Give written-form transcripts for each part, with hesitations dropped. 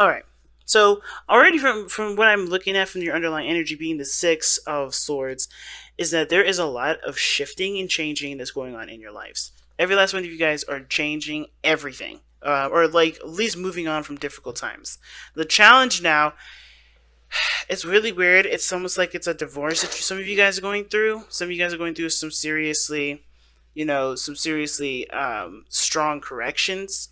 All right. So already from what I'm looking at from your underlying energy being the Six of Swords, is that there is a lot of shifting and changing that's going on in your lives. Every last one of you guys are changing everything, or like at least moving on from difficult times. The challenge now, it's really weird. It's almost like it's a divorce that some of you guys are going through. Some of you guys are going through some seriously, some seriously strong corrections.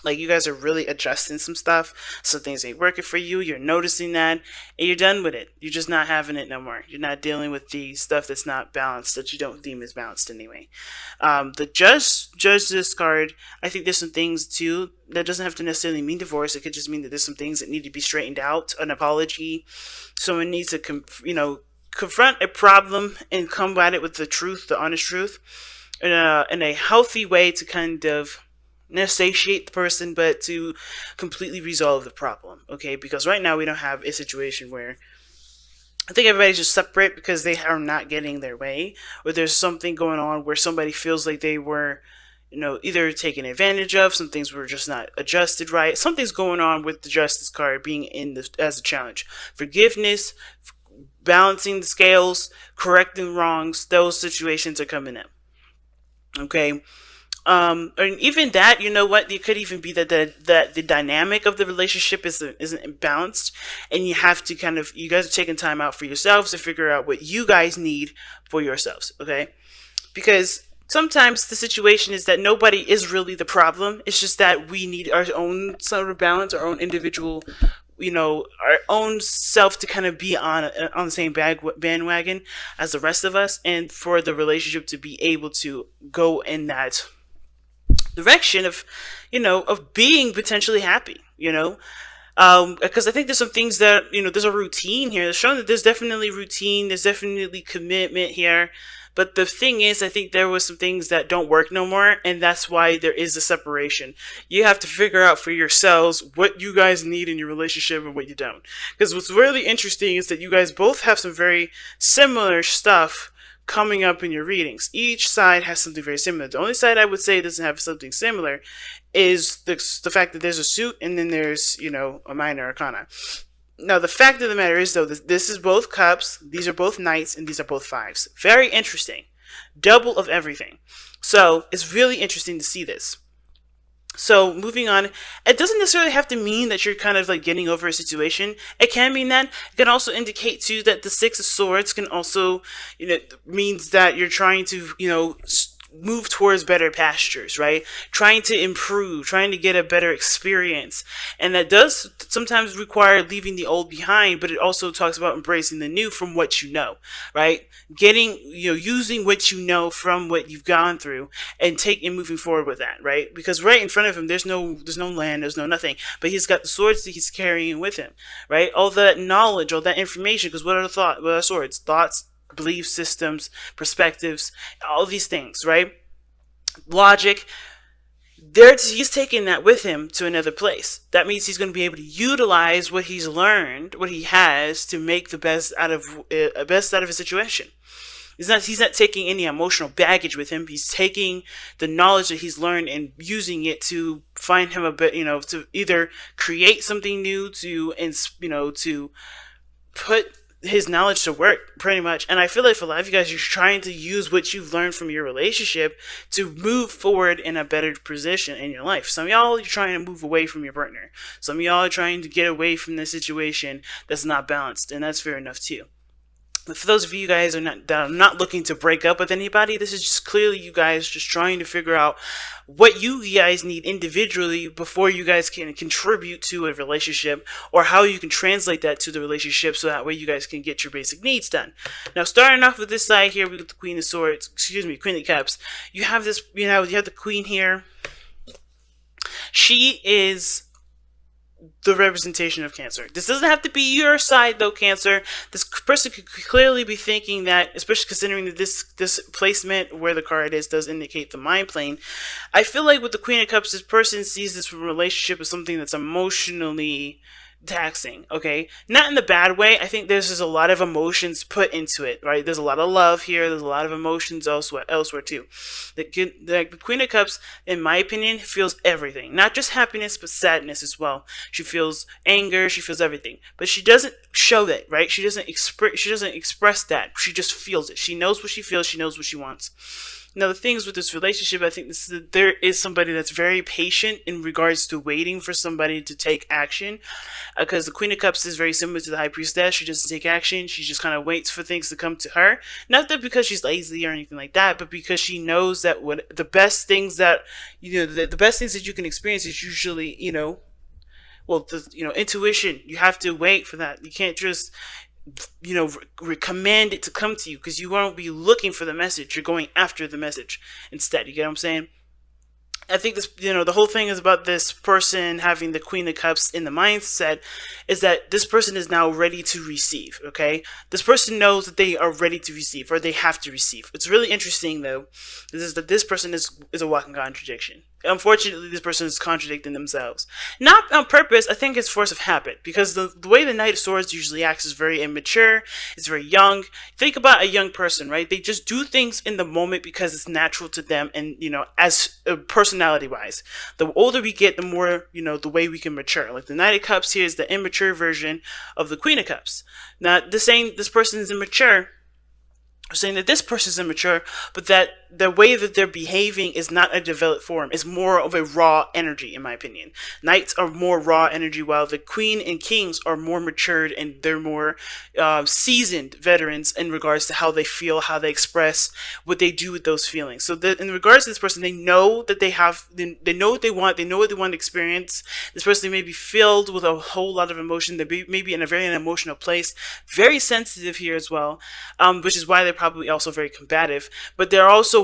Like you guys are really adjusting some stuff. Some things ain't working for you. You're noticing that, and you're done with it. You're just not having it no more. You're not dealing with the stuff that's not balanced, that you don't deem as balanced anyway. The judge this card. I think there's some things too that doesn't have to necessarily mean divorce. It could just mean that there's some things that need to be straightened out. An apology. Someone needs to confront a problem and combat it with the truth, the honest truth, in a healthy way to kind of not satiate the person, but to completely resolve the problem. Okay, because right now we don't have a situation where I think everybody's just separate because they are not getting their way, or there's something going on where somebody feels like they were, either taken advantage of. Some things were just not adjusted right. Something's going on with the justice card being in this as a challenge. Forgiveness, balancing the scales, correcting wrongs. Those situations are coming in. Okay, and even that, you know what, it could even be that the dynamic of the relationship isn't balanced, and you have to you guys are taking time out for yourselves to figure out what you guys need for yourselves. Okay, because sometimes the situation is that nobody is really the problem. It's just that we need our own sort of balance, our own individual, our own self to kind of be on the same bandwagon as the rest of us, and for the relationship to be able to go in that direction of, of being potentially happy, because I think there's some things that, there's a routine here. It's showing that there's definitely routine, there's definitely commitment here. But the thing is, I think there was some things that don't work no more, and that's why there is a separation. You have to figure out for yourselves what you guys need in your relationship and what you don't. Because what's really interesting is that you guys both have some very similar stuff coming up in your readings. Each side has something very similar. The only side I would say doesn't have something similar is the fact that there's a suit and then there's, a minor arcana. Now, the fact of the matter is, though, this is both cups, these are both knights, and these are both fives. Very interesting. Double of everything. So, it's really interesting to see this. So, moving on, it doesn't necessarily have to mean that you're kind of like getting over a situation. It can mean that. It can also indicate, too, that the Six of Swords can also, means that you're trying to, move towards better pastures, right? Trying to improve, trying to get a better experience. And that does sometimes require leaving the old behind, but it also talks about embracing the new from what you know, right? Getting, using what you know from what you've gone through and moving forward with that, right? Because right in front of him, there's no land, there's no nothing, but he's got the swords that he's carrying with him, right? All that knowledge, all that information, because what are swords? Thoughts, belief systems, perspectives, all these things, right? Logic. He's taking that with him to another place. That means he's going to be able to utilize what he's learned, what he has, to make the best out of his situation. He's not taking any emotional baggage with him. He's taking the knowledge that he's learned and using it to find him a bit, to either create something new, to put his knowledge to work, pretty much. And I feel like for a lot of you guys, you're trying to use what you've learned from your relationship to move forward in a better position in your life. Some of y'all are trying to move away from your partner. Some of y'all are trying to get away from this situation that's not balanced, and that's fair enough too. But for those of you guys that are not looking to break up with anybody, this is just clearly you guys just trying to figure out what you guys need individually before you guys can contribute to a relationship, or how you can translate that to the relationship so that way you guys can get your basic needs done. Now, starting off with this side here, we got the Queen of Swords, Queen of Cups. You have this, you have the Queen here. She is the representation of Cancer. This doesn't have to be your side, though, Cancer. This person could clearly be thinking that, especially considering that this placement where the card is does indicate the mind plane. I feel like with the Queen of Cups, this person sees this relationship as something that's emotionally taxing, okay? Not in the bad way. I think there's just a lot of emotions put into it, right? There's a lot of love here. There's a lot of emotions elsewhere too. The Queen of Cups, in my opinion, feels everything. Not just happiness, but sadness as well. She feels anger. She feels everything. But she doesn't show that, right? She doesn't express that. She just feels it. She knows what she feels. She knows what she wants. Now, the things with this relationship, I think there is somebody that's very patient in regards to waiting for somebody to take action. Because the Queen of Cups is very similar to the High Priestess. She doesn't take action. She just kind of waits for things to come to her. Not that because she's lazy or anything like that, but because she knows that what the best things that, the best things that you can experience is usually, intuition. You have to wait for that. You can't just command it to come to you, because you won't be looking for the message. You're going after the message instead. You get what I'm saying? I think this, the whole thing is about this person having the Queen of Cups in the mindset is that this person is now ready to receive, okay? This person knows that they are ready to receive, or they have to receive. It's really interesting, though, is that this person is a walking contradiction. Unfortunately, this person is contradicting themselves. Not on purpose. I think it's force of habit, because the way the Knight of Swords usually acts is very immature. It's very young. Think about a young person, right? They just do things in the moment because it's natural to them, and, as personality-wise. The older we get, the more, the way we can mature. Like the Knight of Cups here is the immature version of the Queen of Cups. Not the saying this person is immature, saying that this person is immature, but that the way that they're behaving is not a developed form. It's more of a raw energy, in my opinion. Knights are more raw energy, while the Queen and Kings are more matured, and they're more seasoned veterans in regards to how they feel, how they express, what they do with those feelings. So in regards to this person, they know that they know what they want, they know what they want to experience. This person may be filled with a whole lot of emotion. They may be in a very emotional place, very sensitive here as well, which is why they're probably also very combative. But they're also,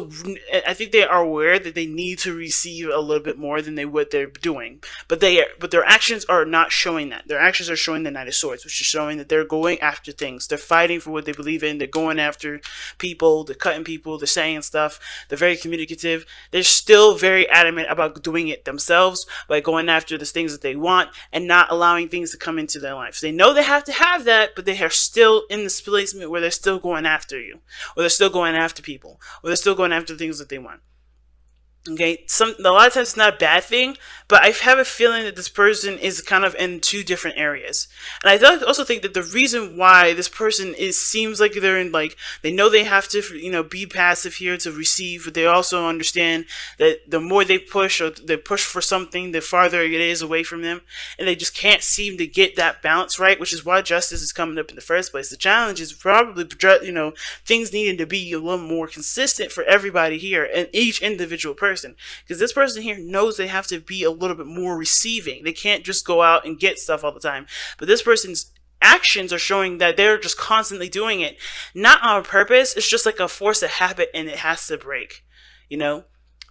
I think they are aware that they need to receive a little bit more than they're doing. But their actions are not showing that. Their actions are showing the Knight of Swords, which is showing that they're going after things. They're fighting for what they believe in. They're going after people. They're cutting people. They're saying stuff. They're very communicative. They're still very adamant about doing it themselves by going after the things that they want and not allowing things to come into their lives. They know they have to have that, but they are still in this placement where they're still going after you, or they're still going after people, or they're still going after things that they want. Okay, a lot of times it's not a bad thing, but I have a feeling that this person is kind of in two different areas. And I also think that the reason why this person seems like they're in, like, they know they have to, be passive here to receive, but they also understand that the more they push, or they push for something, the farther it is away from them, and they just can't seem to get that balance right, which is why justice is coming up in the first place. The challenge is probably, things needing to be a little more consistent for everybody here and each individual person. Because this person here knows they have to be a little bit more receiving. They can't just go out and get stuff all the time. But this person's actions are showing that they're just constantly doing it, not on purpose. It's just like a force of habit, and it has to break.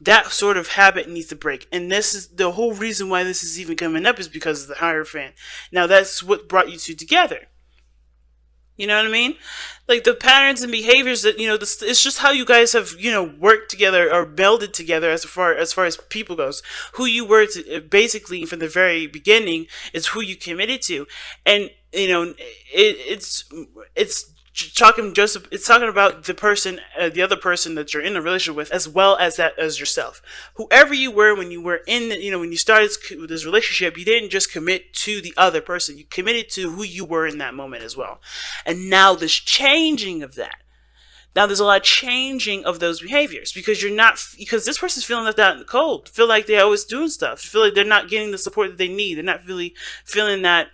That sort of habit needs to break. And this is the whole reason why this is even coming up, is because of the Hierophant. Now, that's what brought you two together. You know what I mean? Like the patterns and behaviors that, it's just how you guys have, worked together or melded together as far as people goes. Who you were to, basically from the very beginning, is who you committed to. And, it's talking about the person, the other person that you're in a relationship with, as well as yourself. Whoever you were when you were in, when you started this relationship, you didn't just commit to the other person. You committed to who you were in that moment as well. And now there's changing of that. Now there's a lot of changing of those behaviors, because because this person's feeling left out in the cold. Feel like they're always doing stuff. Feel like they're not getting the support that they need. They're not really feeling that,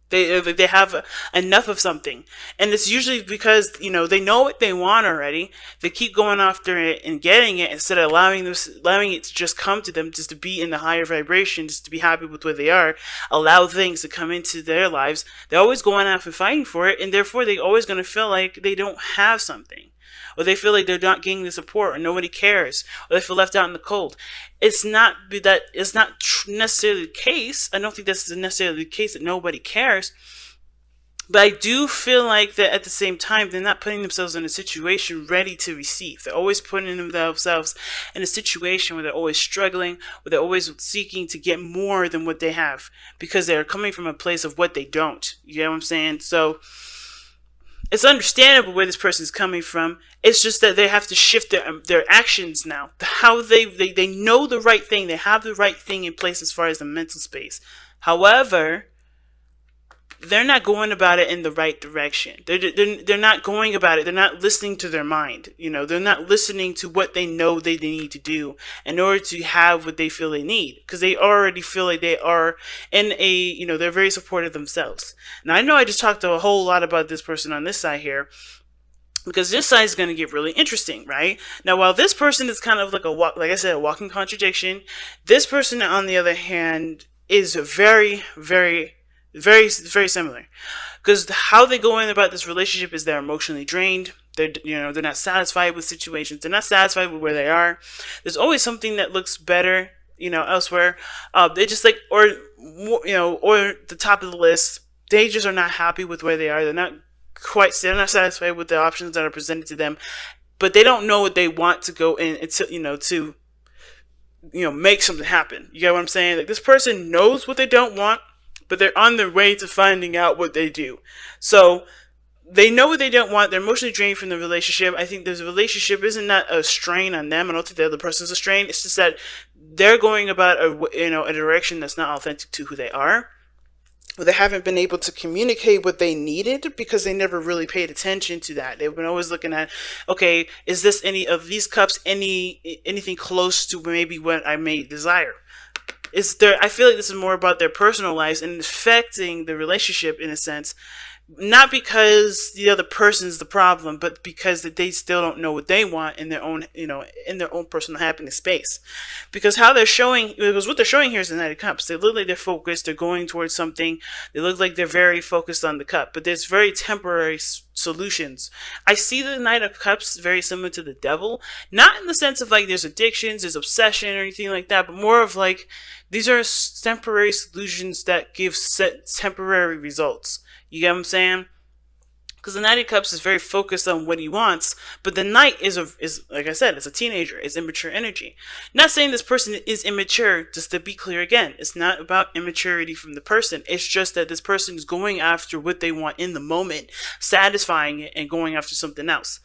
they have enough of something. And it's usually because, they know what they want already. They keep going after it and getting it, instead of allowing it to just come to them, just to be in the higher vibration, just to be happy with where they are, allow things to come into their lives. They're always going after fighting for it, and therefore they're always going to feel like they don't have something. Or they feel like they're not getting the support, or nobody cares, or they feel left out in the cold. It's not necessarily the case. I don't think that's necessarily the case that nobody cares. But I do feel like that at the same time, they're not putting themselves in a situation ready to receive. They're always putting themselves in a situation where they're always struggling, where they're always seeking to get more than what they have because they're coming from a place of what they don't. You know what I'm saying? So it's understandable where this person is coming from. It's just that they have to shift their actions now. How they know the right thing. They have the right thing in place as far as the mental space. However, they're not going about it in the right direction. They're not going about it. They're not listening to their mind. You know, they're not listening to what they know they need to do in order to have what they feel they need. Because they already feel like they are in a, you know, they're very supportive themselves. Now, I know I just talked a whole lot about this person on this side here, because this side is going to get really interesting, right? Now, while this person is kind of like like I said, a walking contradiction, this person, on the other hand, is very similar, because how they go in about this relationship is they're emotionally drained. They're not satisfied with situations. They're not satisfied with where they are. There's always something that looks better, elsewhere. They just like, or the top of the list. They just are not happy with where they are. They're not satisfied with the options that are presented to them, but they don't know what they want to go in to make something happen. You get what I'm saying? Like, this person knows what they don't want, but they're on their way to finding out what they do. So they know what they don't want. They're emotionally drained from the relationship. I think this relationship isn't that a strain on them. I don't think the other person's a strain. It's just that they're going about a direction that's not authentic to who they are. They haven't been able to communicate what they needed because they never really paid attention to that. They've been always looking at, okay, is this any of these cups anything close to maybe what I may desire? I feel like this is more about their personal lives and affecting the relationship in a sense, not because the other person's the problem, but because they still don't know what they want in their own, in their own personal happiness space. Because what they're showing here is the Knight of Cups. They look like they're focused. They're going towards something. They look like they're very focused on the cup, but there's very temporary solutions. I see the Knight of Cups very similar to the Devil, not in the sense of like there's addictions, there's obsession or anything like that, but more of like these are temporary solutions that give temporary results. You get what I'm saying? Because the Knight of Cups is very focused on what he wants, but the Knight is like I said, it's a teenager. It's immature energy. Not saying this person is immature. Just to be clear again, it's not about immaturity from the person. It's just that this person is going after what they want in the moment, satisfying it, and going after something else.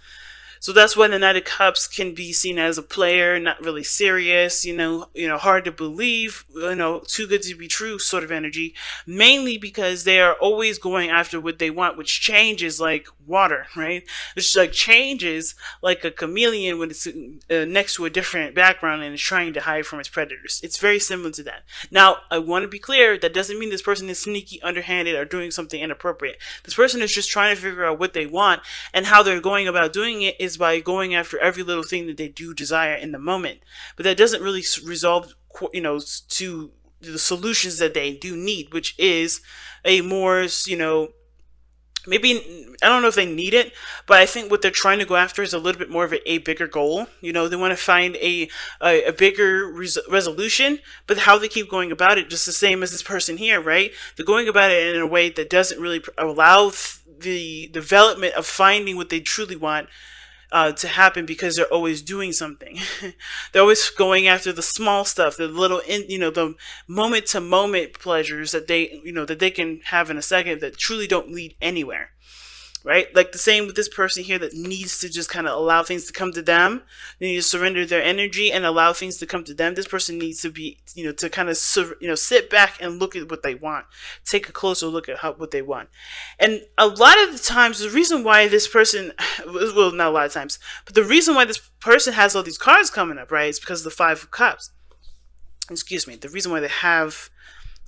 So that's why the Knight of Cups can be seen as a player, not really serious, hard to believe, too good to be true sort of energy, mainly because they are always going after what they want, which changes like water, right? Which like changes like a chameleon when it's next to a different background and is trying to hide from its predators. It's very similar to that. Now, I want to be clear, that doesn't mean this person is sneaky, underhanded, or doing something inappropriate. This person is just trying to figure out what they want, and how they're going about doing it is by going after every little thing that they do desire in the moment. But that doesn't really resolve, to the solutions that they do need, which is a more, maybe, I don't know if they need it, but I think what they're trying to go after is a little bit more of a bigger goal. They want to find a bigger resolution, but how they keep going about it, just the same as this person here, right? They're going about it in a way that doesn't really allow the development of finding what they truly want to happen, because they're always doing something. They're always going after the small stuff, the little, the moment to moment pleasures that they can have in a second that truly don't lead anywhere. Right? Like the same with this person here that needs to just kind of allow things to come to them. They need to surrender their energy and allow things to come to them. This person needs to be, to kind of, sit back and look at what they want. Take a closer look at what they want. And a lot of the times, the reason why this person, well, not a lot of times, but the reason why this person has all these cards coming up, right, is because of the Five of Cups. Excuse me. The reason why they have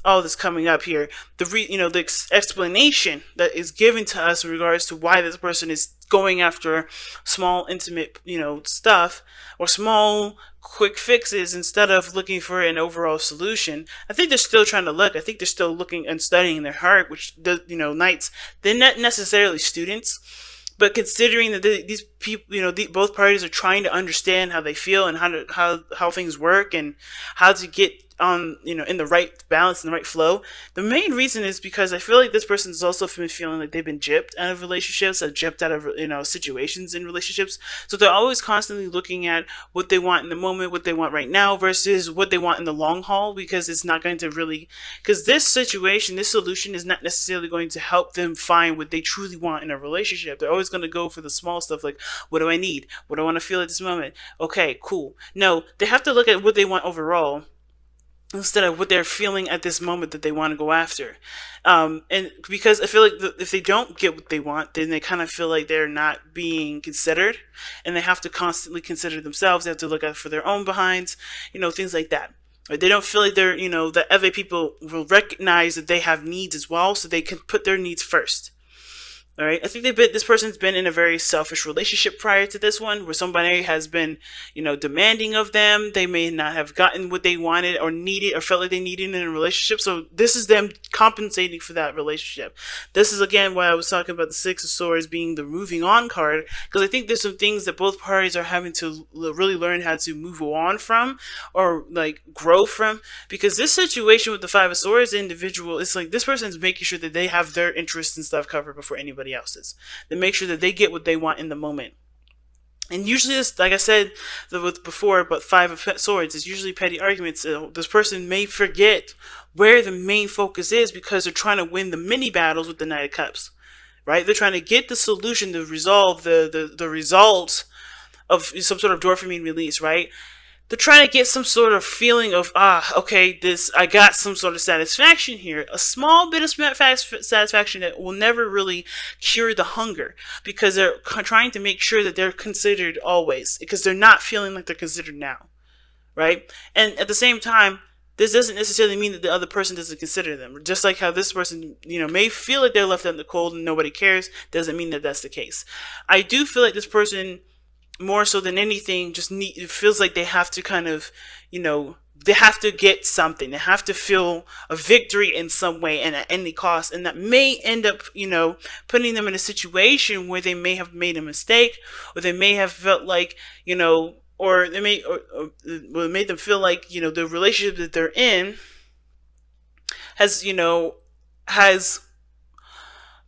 all this coming up here, the explanation that is given to us in regards to why this person is going after small, intimate, stuff, or small, quick fixes instead of looking for an overall solution. I think they're still trying to look. I think they're still looking and studying their heart, which, Knights, they're not necessarily students. But considering that these people, both parties are trying to understand how they feel and how things work, and how to get on, in the right balance and the right flow. The main reason is because I feel like this person's also been feeling like they've been gypped out of relationships, or gypped out of situations in relationships. So they're always constantly looking at what they want in the moment, what they want right now, versus what they want in the long haul, because it's not going to really, because this situation, this solution is not necessarily going to help them find what they truly want in a relationship. They're always going to go for the small stuff, like, what do I need? What do I want to feel at this moment? Okay, cool. No, they have to look at what they want overall, instead of what they're feeling at this moment that they want to go after. And because I feel like if they don't get what they want, then they kind of feel like they're not being considered, and they have to constantly consider themselves. They have to look out for their own behinds, things like that. Right? They don't feel like they're, that other people will recognize that they have needs as well, so they can put their needs first. All right. I think this person's been in a very selfish relationship prior to this one, where somebody has been, demanding of them. They may not have gotten what they wanted or needed or felt like they needed in a relationship. So this is them compensating for that relationship. This is, again, why I was talking about the Six of Swords being the moving on card, because I think there's some things that both parties are having to really learn how to move on from, or like grow from. Because this situation with the Five of Swords individual, it's like this person's making sure that they have their interests and stuff covered before anybody else's. They make sure that they get what they want in the moment. And usually this, like I said before, about Five of Swords, is usually petty arguments. This person may forget where the main focus is, because they're trying to win the mini battles with the Knight of Cups. Right? They're trying to get the solution to resolve the result of some sort of dopamine release, right? They're trying to get some sort of feeling of, okay, I got some sort of satisfaction here. A small bit of satisfaction that will never really cure the hunger, because they're trying to make sure that they're considered always, because they're not feeling like they're considered now, right? And at the same time, this doesn't necessarily mean that the other person doesn't consider them. Just like how this person, may feel like they're left out in the cold and nobody cares, doesn't mean that that's the case. I do feel like this person, more so than anything, it feels like they have to kind of, they have to get something. They have to feel a victory in some way and at any cost. And that may end up, putting them in a situation where they may have made a mistake, or they may have felt like, or they may, or made them feel like, the relationship that they're in has, has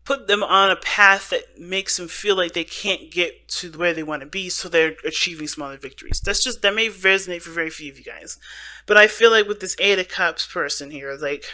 put them on a path that makes them feel like they can't get to where they want to be, so they're achieving smaller victories. That may resonate for very few of you guys. But I feel like with this Eight of Cups person here, like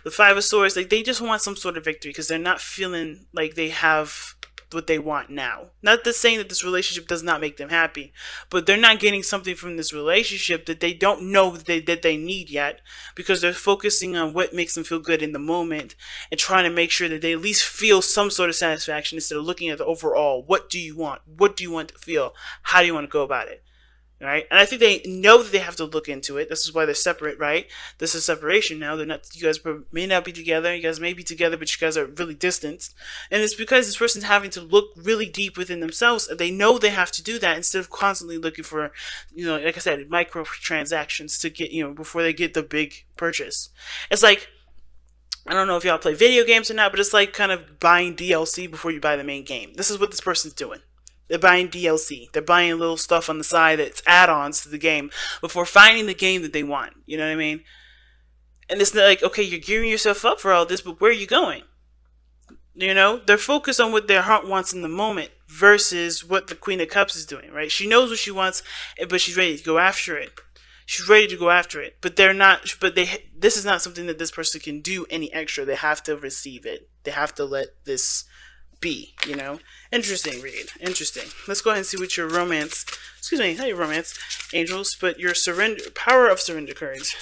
the Five of Swords, like they just want some sort of victory, because they're not feeling like they have what they want now. Not to saying that this relationship does not make them happy, but they're not getting something from this relationship that they don't know that they need yet, because they're focusing on what makes them feel good in the moment and trying to make sure that they at least feel some sort of satisfaction, instead of looking at the overall. What do you want? What do you want to feel? How do you want to go about it? Right? And I think they know that they have to look into it. This is why they're separate, right? This is separation now. They're not. You guys may not be together. You guys may be together, but you guys are really distant. And it's because this person's having to look really deep within themselves. And they know they have to do that, instead of constantly looking for, like I said, micro transactions to get, before they get the big purchase. It's like, I don't know if y'all play video games or not, but it's like kind of buying DLC before you buy the main game. This is what this person's doing. They're buying DLC. They're buying little stuff on the side that's add-ons to the game before finding the game that they want. You know what I mean? And it's like, okay, you're gearing yourself up for all this, but where are you going? They're focused on what their heart wants in the moment versus what the Queen of Cups is doing, right? She knows what she wants, but she's ready to go after it. She's ready to go after it, but they're not. But this is not something that this person can do any extra. They have to receive it. They have to let this be, Interesting read. Interesting. Let's go ahead and see what your romance, not your romance, angels, but your power of surrender cards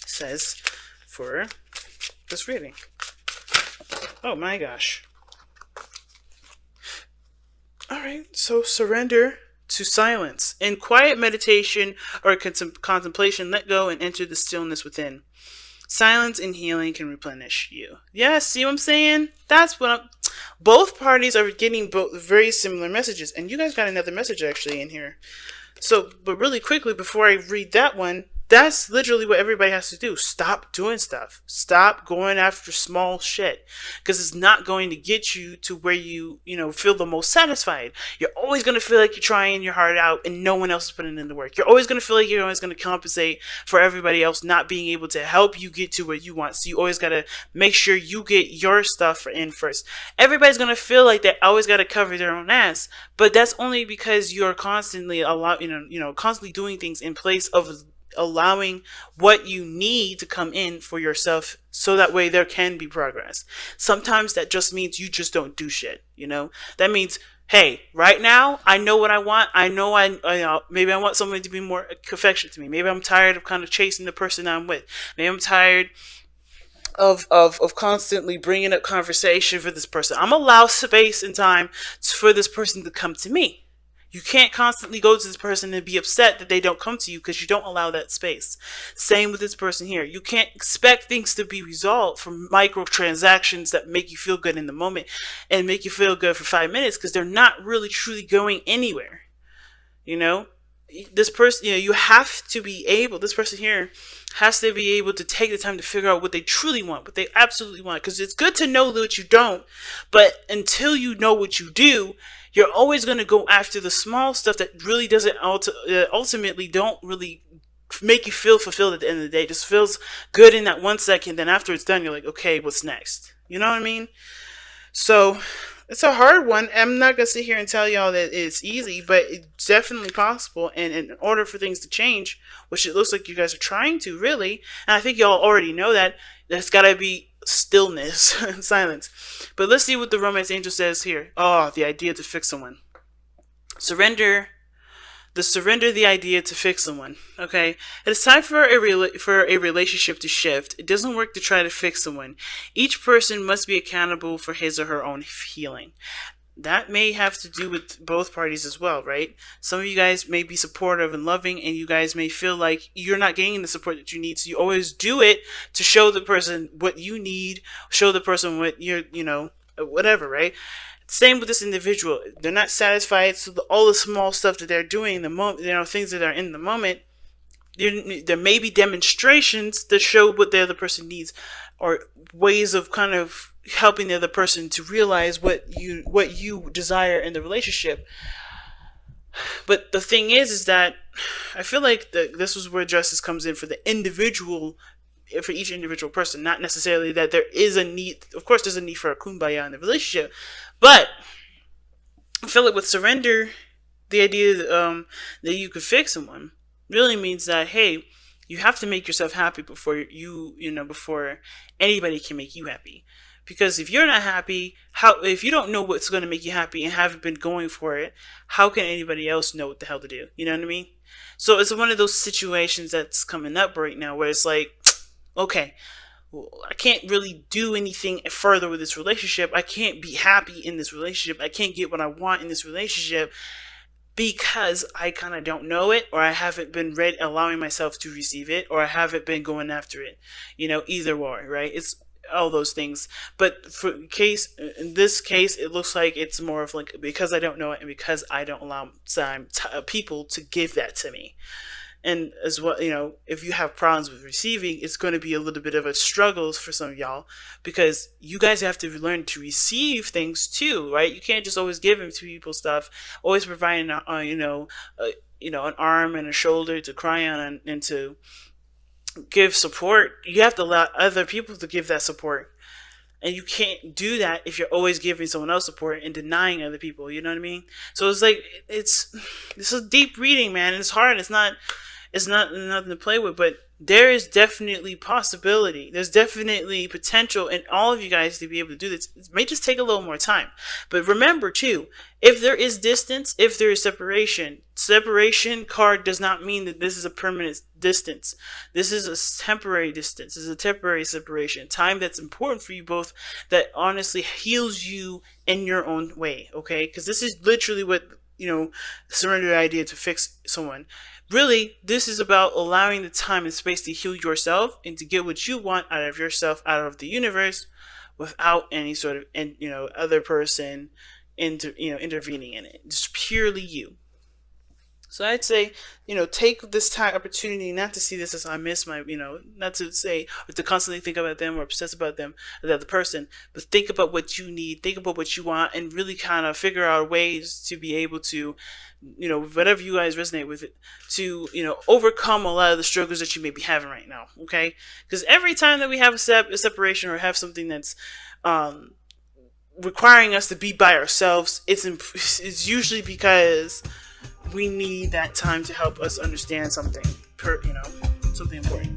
says for this reading. Oh my gosh. Alright, so surrender to silence. In quiet meditation or contemplation, let go and enter the stillness within. Silence and healing can replenish you. Yeah, see what I'm saying? That's what both parties are getting both very similar messages. And you guys got another message actually in here. So, but really quickly, before I read that one, that's literally what everybody has to do. Stop doing stuff. Stop going after small shit, because it's not going to get you to where you feel the most satisfied. You're always going to feel like you're trying your heart out and no one else is putting in the work. You're always going to feel like you're always going to compensate for everybody else not being able to help you get to what you want. So you always got to make sure you get your stuff in first. Everybody's going to feel like they always got to cover their own ass, but that's only because you're constantly constantly doing things in place of allowing what you need to come in for yourself, so that way there can be progress. Sometimes that just means you just don't do shit. That means, hey, right now I know what I want. I know maybe I want somebody to be more affectionate to me. Maybe I'm tired of kind of chasing the person I'm with. Maybe I'm tired of constantly bringing up conversation for this person. I'm allow space and time for this person to come to me. You can't constantly go to this person and be upset that they don't come to you, because you don't allow that space. Same with this person here. You can't expect things to be resolved from microtransactions that make you feel good in the moment and make you feel good for 5 minutes, because they're not really truly going anywhere. You know, this person, you have to be able, this person here has to be able to take the time to figure out what they truly want, what they absolutely want. Because it's good to know what you don't, but until you know what you do, you're always going to go after the small stuff that really doesn't ultimately don't really make you feel fulfilled at the end of the day. It just feels good in that 1 second. Then after it's done, you're like, okay, what's next? You know what I mean? So it's a hard one. I'm not going to sit here and tell y'all that it's easy, but it's definitely possible. And in order for things to change, which it looks like you guys are trying to, really, and I think y'all already know that, there's got to be stillness and silence. But let's see what the romance angel says here. Oh, the idea to fix someone. Surrender the idea to fix someone. Okay, it's time for a relationship to shift. It doesn't work to try to fix someone. Each person must be accountable for his or her own healing. That may have to do with both parties as well, right? Some of you guys may be supportive and loving, and you guys may feel like you're not getting the support that you need, so you always do it to show the person what you need, show the person what you're, whatever, right? Same with this individual. They're not satisfied, so all the small stuff that they're doing in the moment, things that are in the moment, there may be demonstrations that show what the other person needs, or ways of kind of helping the other person to realize what you desire in the relationship. But the thing is that I feel like this is where justice comes in for the individual, for each individual person. Not necessarily that there is a need. Of course, there's a need for a kumbaya in the relationship, but I feel like with surrender, the idea that you could fix someone really means that, hey, you have to make yourself happy before before anybody can make you happy. Because if you're not happy, if you don't know what's going to make you happy and haven't been going for it, how can anybody else know what the hell to do? You know what I mean? So it's one of those situations that's coming up right now where it's like, okay, well, I can't really do anything further with this relationship. I can't be happy in this relationship. I can't get what I want in this relationship because I kind of don't know it, or I haven't been allowing myself to receive it, or I haven't been going after it. Either or, right? It's all those things. But in this case, it looks like it's more of like, because I don't know it and because I don't allow people to give that to me. And as well, if you have problems with receiving, it's going to be a little bit of a struggle for some of y'all, because you guys have to learn to receive things too, right? You can't just always give to people stuff, always providing, an arm and a shoulder to cry on and to give support. You have to allow other people to give that support. And you can't do that if you're always giving someone else support and denying other people. You know what I mean? So it's like, this is deep reading, man. It's hard. It's not nothing to play with, but there is definitely possibility. There's definitely potential in all of you guys to be able to do this. It may just take a little more time. But remember too, if there is distance, if there is separation card does not mean that this is a permanent distance. This is a temporary distance. This is a temporary separation. Time that's important for you both, that honestly heals you in your own way, okay? Because this is literally what, surrender the idea to fix someone. Really, this is about allowing the time and space to heal yourself and to get what you want out of yourself, out of the universe, without any sort of other person intervening in it. Just purely you. So I'd say, take this time opportunity not to see this as I miss my, not to say or to constantly think about them or obsess about them or the other person, but think about what you need, think about what you want, and really kind of figure out ways to be able to, whatever you guys resonate with it, to, overcome a lot of the struggles that you may be having right now. Okay, because every time that we have a separation or have something that's um, requiring us to be by ourselves, it's usually because we need that time to help us understand something, something important.